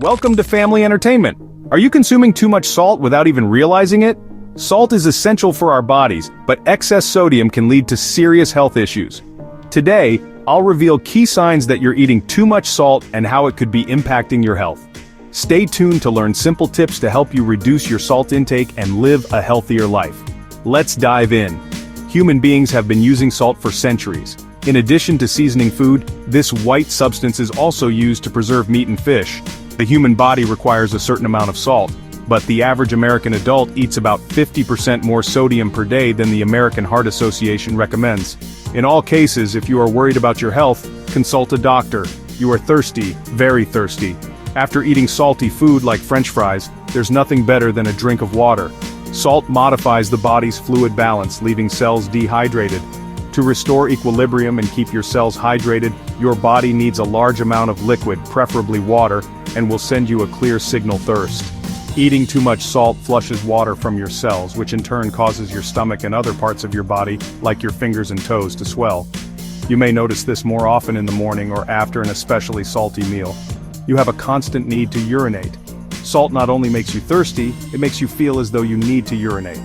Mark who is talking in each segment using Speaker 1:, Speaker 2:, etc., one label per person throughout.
Speaker 1: Welcome to Family Entertainment. Are you consuming too much salt without even realizing it? Salt is essential for our bodies, but excess sodium can lead to serious health issues. Today, I'll reveal key signs that you're eating too much salt and how it could be impacting your health. Stay tuned to learn simple tips to help you reduce your salt intake and live a healthier life. Let's dive in. Human beings have been using salt for centuries. In addition to seasoning food, this white substance is also used to preserve meat and fish. The human body requires a certain amount of salt, but the average American adult eats about 50% more sodium per day than the American Heart Association recommends. In all cases, if you are worried about your health, consult a doctor. You are thirsty, very thirsty. After eating salty food like French fries, there's nothing better than a drink of water. Salt modifies the body's fluid balance, leaving cells dehydrated. To restore equilibrium and keep your cells hydrated, your body needs a large amount of liquid, preferably water, and will send you a clear signal thirst. Eating too much salt flushes water from your cells, which in turn causes your stomach and other parts of your body, like your fingers and toes, to swell. You may notice this more often in the morning or after an especially salty meal. You have a constant need to urinate. Salt not only makes you thirsty, it makes you feel as though you need to urinate.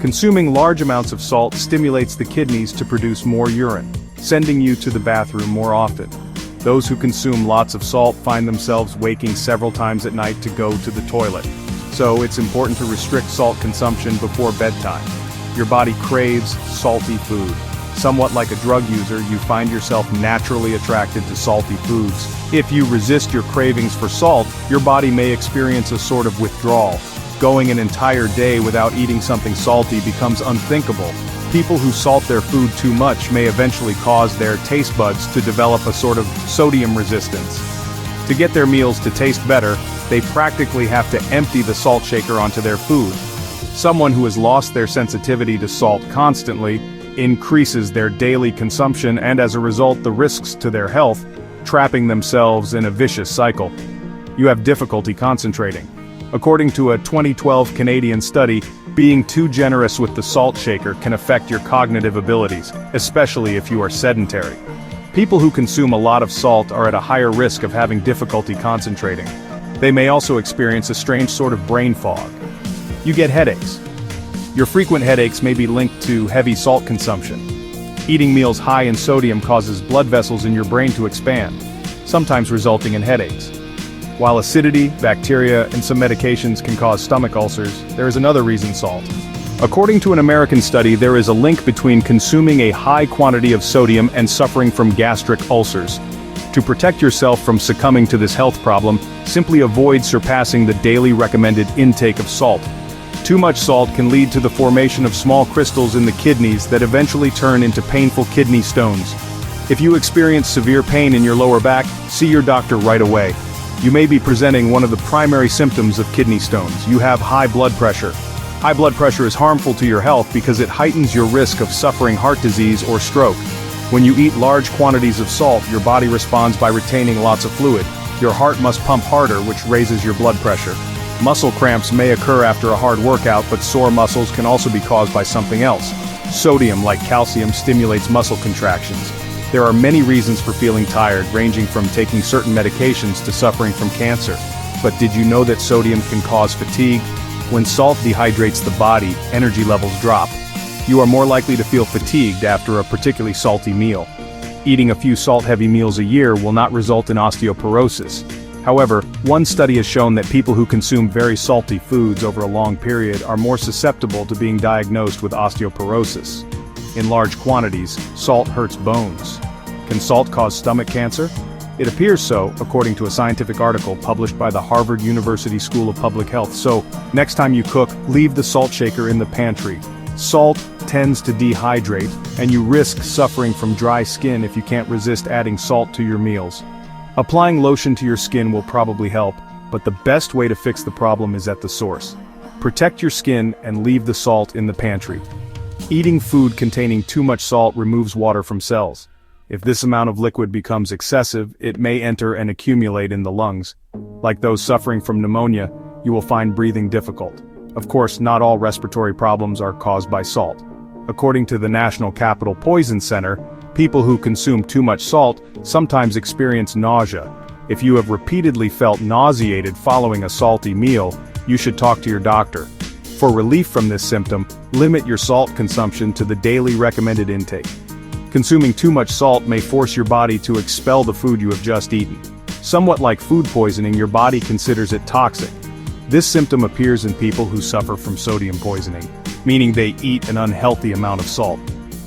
Speaker 1: Consuming large amounts of salt stimulates the kidneys to produce more urine, sending you to the bathroom more often. Those who consume lots of salt find themselves waking several times at night to go to the toilet. So it's important to restrict salt consumption before bedtime. Your body craves salty food. Somewhat like a drug user, you find yourself naturally attracted to salty foods. If you resist your cravings for salt, your body may experience a sort of withdrawal. Going an entire day without eating something salty becomes unthinkable. People who salt their food too much may eventually cause their taste buds to develop a sort of sodium resistance. To get their meals to taste better, they practically have to empty the salt shaker onto their food. Someone who has lost their sensitivity to salt constantly increases their daily consumption and as a result the risks to their health, trapping themselves in a vicious cycle. You have difficulty concentrating. According to a 2012 Canadian study, being too generous with the salt shaker can affect your cognitive abilities, especially if you are sedentary. People who consume a lot of salt are at a higher risk of having difficulty concentrating. They may also experience a strange sort of brain fog. You get headaches. Your frequent headaches may be linked to heavy salt consumption. Eating meals high in sodium causes blood vessels in your brain to expand, sometimes resulting in headaches. While acidity, bacteria, and some medications can cause stomach ulcers, there is another reason: salt. According to an American study, there is a link between consuming a high quantity of sodium and suffering from gastric ulcers. To protect yourself from succumbing to this health problem, simply avoid surpassing the daily recommended intake of salt. Too much salt can lead to the formation of small crystals in the kidneys that eventually turn into painful kidney stones. If you experience severe pain in your lower back, see your doctor right away. You may be presenting one of the primary symptoms of kidney stones. You have high blood pressure. High blood pressure is harmful to your health because it heightens your risk of suffering heart disease or stroke. When you eat large quantities of salt, your body responds by retaining lots of fluid. Your heart must pump harder, which raises your blood pressure. Muscle cramps may occur after a hard workout, but sore muscles can also be caused by something else. Sodium, like calcium, stimulates muscle contractions. There are many reasons for feeling tired, ranging from taking certain medications to suffering from cancer. But did you know that sodium can cause fatigue? When salt dehydrates the body, energy levels drop. You are more likely to feel fatigued after a particularly salty meal. Eating a few salt-heavy meals a year will not result in osteoporosis. However, one study has shown that people who consume very salty foods over a long period are more susceptible to being diagnosed with osteoporosis. In large quantities, salt hurts bones. Can salt cause stomach cancer? It appears so, according to a scientific article published by the Harvard University School of Public Health. So, next time you cook, leave the salt shaker in the pantry. Salt tends to dehydrate, and you risk suffering from dry skin if you can't resist adding salt to your meals. Applying lotion to your skin will probably help, but the best way to fix the problem is at the source. Protect your skin and leave the salt in the pantry. Eating food containing too much salt removes water from cells. If this amount of liquid becomes excessive, it may enter and accumulate in the lungs. Like those suffering from pneumonia, you will find breathing difficult. Of course, not all respiratory problems are caused by salt. According to the National Capital Poison Center, people who consume too much salt sometimes experience nausea. If you have repeatedly felt nauseated following a salty meal, you should talk to your doctor. For relief from this symptom, limit your salt consumption to the daily recommended intake. Consuming too much salt may force your body to expel the food you have just eaten. Somewhat like food poisoning, your body considers it toxic. This symptom appears in people who suffer from sodium poisoning, meaning they eat an unhealthy amount of salt.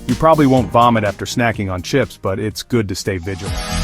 Speaker 1: You probably won't vomit after snacking on chips, but it's good to stay vigilant.